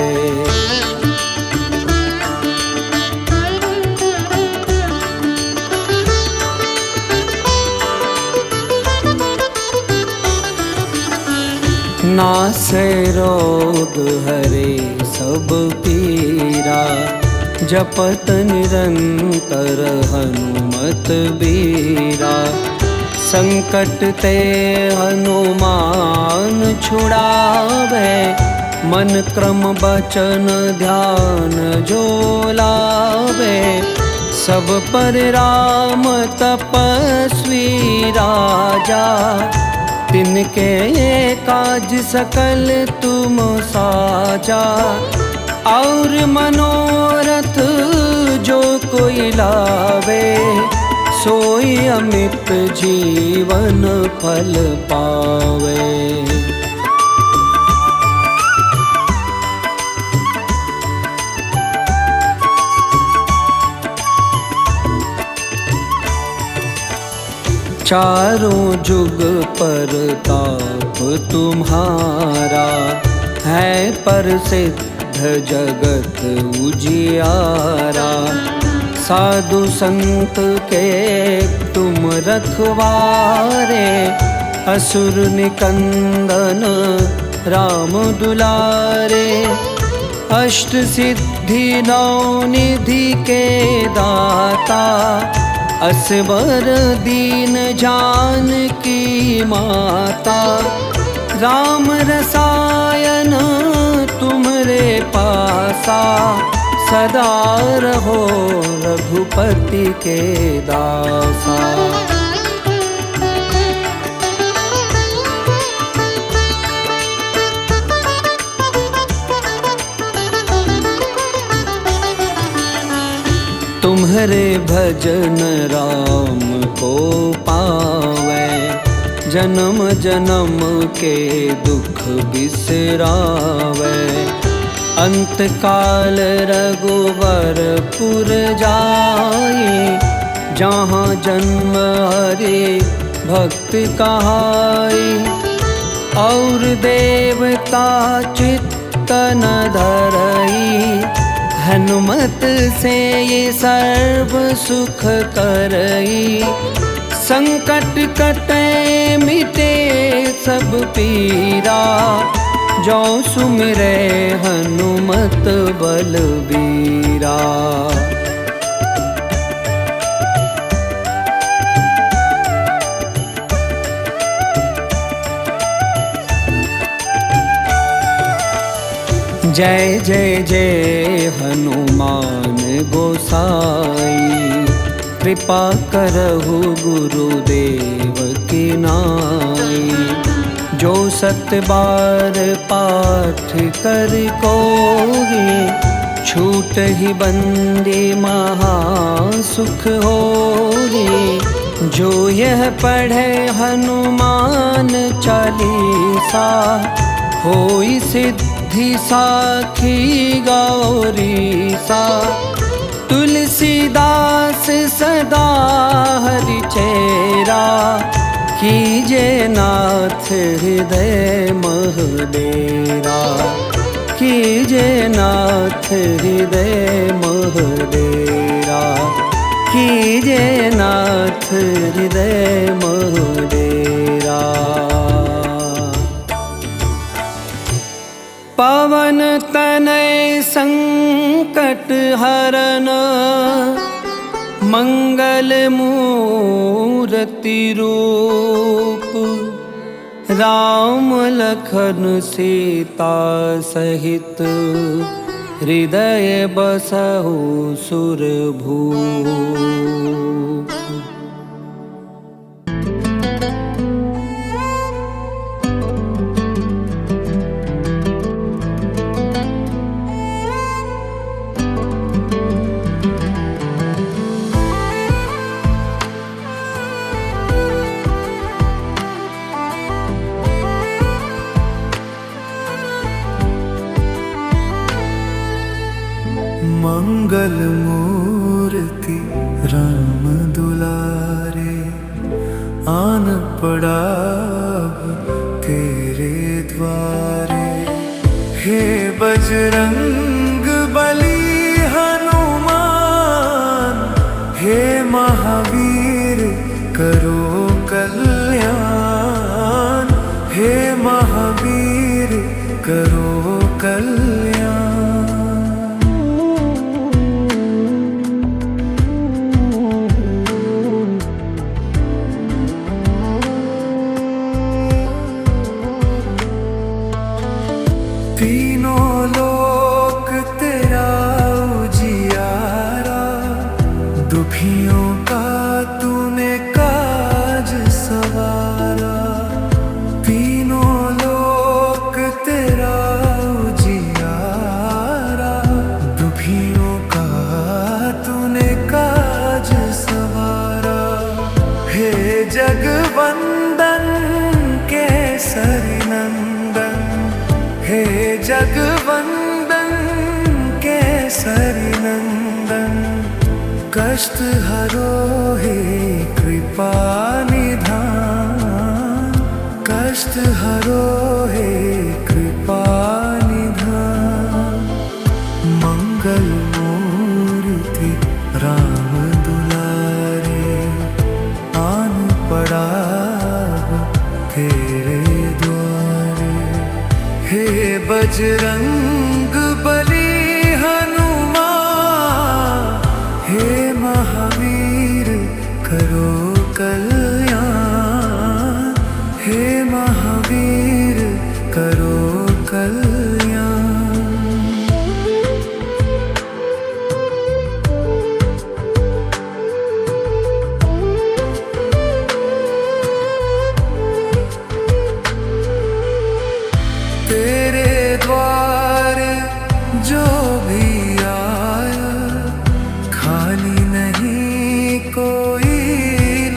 नासै रोग हरे सब पीरा, जपत निरंतर हनुमत बीरा। संकट ते हनुमान छुड़ावे, मन क्रम बचन ध्यान जो लावे। सब पर राम तपस्वी राजा, तिनके काज सकल तुम साजा। और मनोरथ जो कोई लावे, सोई अमित जीवन फल पावे। चारों जुग पर ताप तुम्हारा है प्रसिद्ध जगत उजियारा। साधु संत के तुम रखवारे असुर निकंदन राम दुलारे। अष्ट सिद्धि नौ निधि के दाता असबर दीन जानकी माता। राम रसायन तुम्हरे पासा सदा रहो रघुपति के दासा। तुम्हरे भजन राम को पावे जन्म जन्म के दुख बिसरावे। अंत काल रघुवर पुर जाए जहाँ जन्म हरे भक्त कहाई। और देवता चित्त न धरई हनुमत से ये सर्व सुख करई। संकट कटे मिटे सब पीरा जो सुमिरे हनुमत बलबीरा। जय जय जय हनुमान गोसाई। कृपा करहु गुरुदेव की नाई। जो सत बार पाठ कर कोई छूट ही बंदे महा सुख होगी। जो यह पढ़े हनुमान चालीसा होई सिद्धि साखी गौरीसा। तुलसीदास सदा हरि चेरा कीजे नाथ हृदय मह डेरा। कीजे नाथ हृदय मह डेरा। कीजे नाथ हृदय मह डेरा। पवन तनय संकट हरन मंगल मूर्ति रूप। राम लखन सीता सहित हृदय बसहु सुरभूप। मंगल मूर्ति राम दुलारे। आन पड़ा तेरे द्वारे। हे बजरंग बली हनुमान। हे महावीर करो कल्याण। हे महावीर करो कल्याण। तीनों लोक तेरा उजियारा। दुखियों का तूने काज सवारा। तीनों लोक तेरा उजियारा। दुखियों का तूने काज सवारा। हे जगवंदन केसरी नंदन। हे जगवंदन केसरी नंदन। कष्ट हरो हे कृपा निधि। कष्ट हरो हे कृपा निधान। मंगल मूर्ति राम दुलारे, आन पड़ा तेरे द्वारे। हे बजरंग बली हनुमान, हे महावीर करो कल्याण। हे महावीर करो कल्याण। तेरे द्वारे जो भी आया, खाली नहीं कोई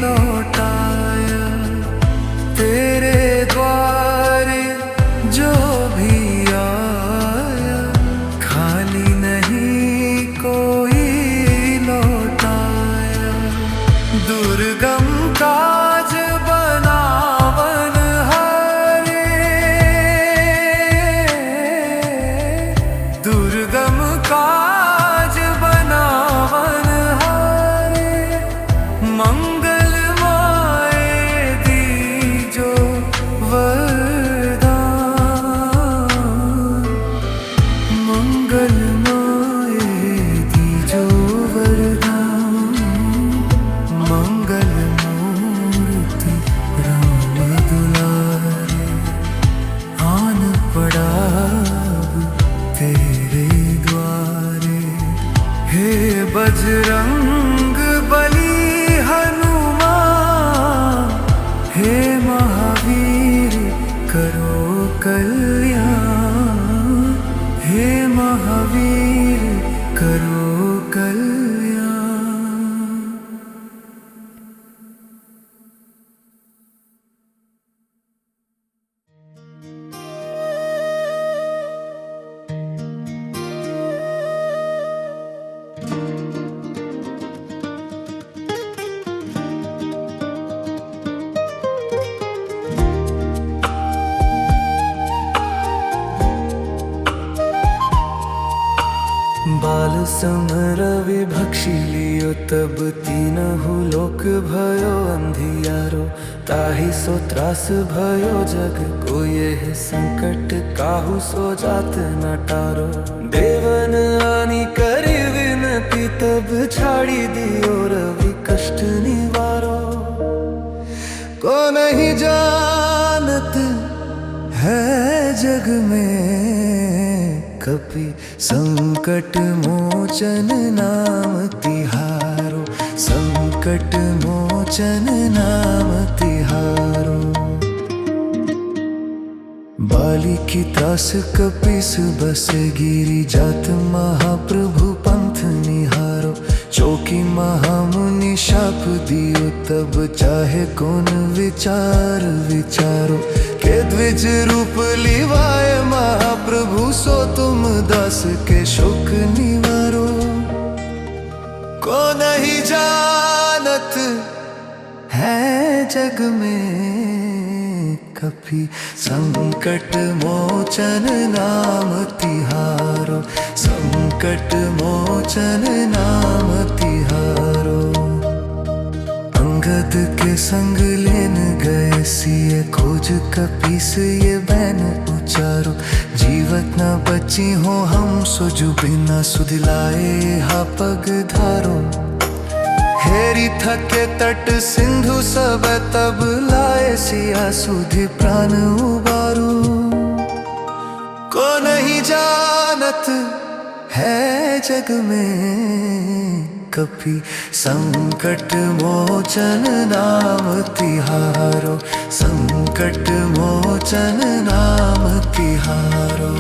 लौटाया। तेरे द्वारे जो भी आया, खाली नहीं कोई लौटाया। दुर्गम काज बनावन हारे, दुर्गम काज बनावन हारे। मंगल माए दीजो वरदान, मंगल माए दीजो वरदान। मंगल मूर्ति राम दुलारे, आन पड़ा तेरे द्वारे। हे बजरंग बली हनुमान, हे महावीर करो कल्याण। हे महावीर करो कल्याण। बाल समर विभक्षी लियो, तब तीनहु लोक भयो अंधियारो। ताहि सो त्रास भयो जग को, यह संकट काहू सो जात न टारो। देवन आनी करी विनती, तब छाड़ी दियो रवि कष्ट निवारो। को नहीं जानत है जग में कपि, संकट मोचन नाम तिहारो। संकट मोचन नाम तिहारो। बाली की त्रास कपिस बस गिरी जात, महाप्रभु पंथ निहारो। चौकी महामुनि शाप दियो, तब चाहे कौन विचार विचारो। के द्विज रूप लिवाए महाप्रभु, सो तुम दास के शोक निवारो। को नहीं जानत है जग में कपि, संकट मोचन नाम तिहारो। संकट मोचन नाम तिहारो। अंगद के संग लेन गए सिए, खोज कपीस ये बैन उचारो। जीवत न बची हो हम सोजु, बिना सुध लाए हा पग धारो। हेरी थके तट सिंधु सब, तब लाए सिया सुधि प्राण उबारो। को नहीं जानत है जग में कपि, संकट मोचन नाम तिहारो। संकट मोचन नाम तिहारो।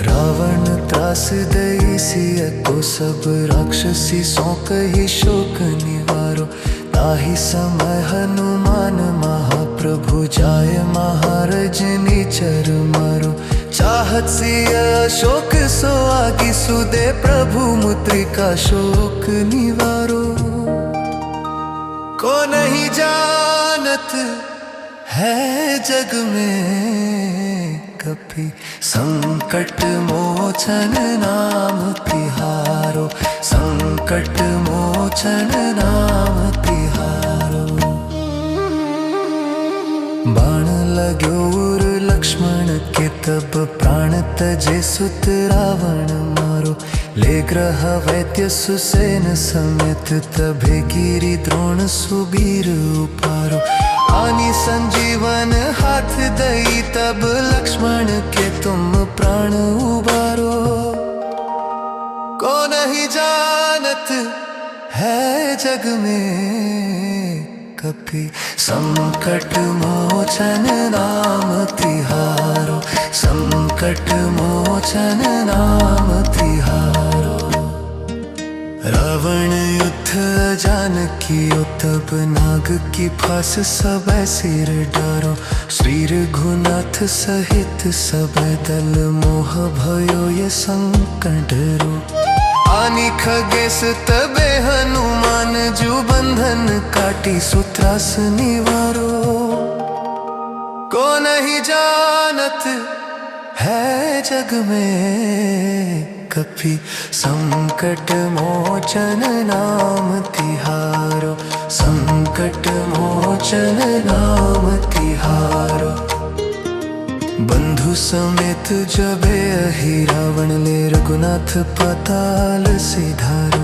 रावण त्रास दई सिय को, सब राक्षसी सौ कही शोक निवारो। ताहि समय हनुमान महाप्रभु, जाय महाराज निचर मारो। चाहत सिय अशोक सो आगी, सुदे प्रभु मुद्रिका शोक निवारो। को नहीं जानत है जग में कभी संकट मोचन नाम तिहारो, संकट मोचन नाम तिहारो। बाण लाग्यो उर लक्ष्मण के तब प्राण तजे सुत रावण मारो, ले ग्रह वैद्य सुसेन समेत तभे गिरि द्रोण सुबीर उपारो। आनी संजीवन हाथ दई तब लक्ष्मण के तुम प्राण उबारो। को नहीं जानत है जग में कभी संकट मोचन नाम तिहारो, संकट मोचन नाम तिहारो। रावण युद्ध जानकियो तब नाग की फांस सब सिर डारो, श्री रघुनाथ सहित सब दल मोह भयो ये संकट रो। आनी खगेश तबे हनुमान जू बंधन काटी सुत्रास निवारो। को नहीं जानत है जग में कभी संकट मोचन नाम तिहारो, संकट मोचन नाम तिहारो। बंधु समेत जबे अहि रावण ले रघुनाथ पाताल सिधारो।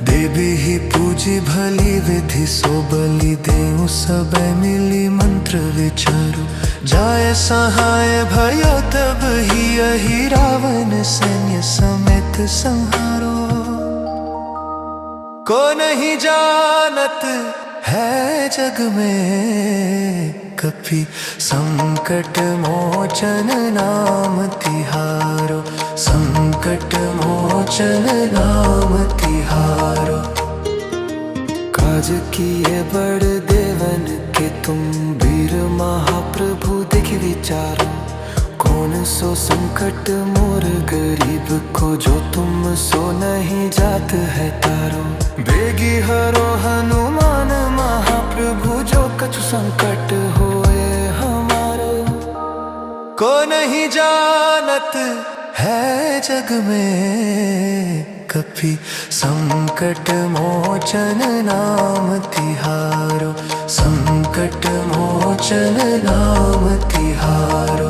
देवी ही पूजी भली विधि सो बलि देऊ सब मिली मंत्र विचारो। जाय सहाय भयो तब ही अहि रावण सैन्य समेत संहारो। को नहीं जानत है जग में कभी संकट मोचन नाम तिहारो, संकट मोचन नाम तिहारो। काज किए बड़ देवन के तुम वीर महाप्रभु देख विचारो। कौन सो संकट मोर गरीब को जो तुम सो नहीं जात है तारो। बेगी हरो हनुमान महाप्रभु जो कछु संकट होए हमारो। को नहीं जानत है जग में कभी संकट मोचन नाम तिहारो, संकट मोचन नाम तिहारो।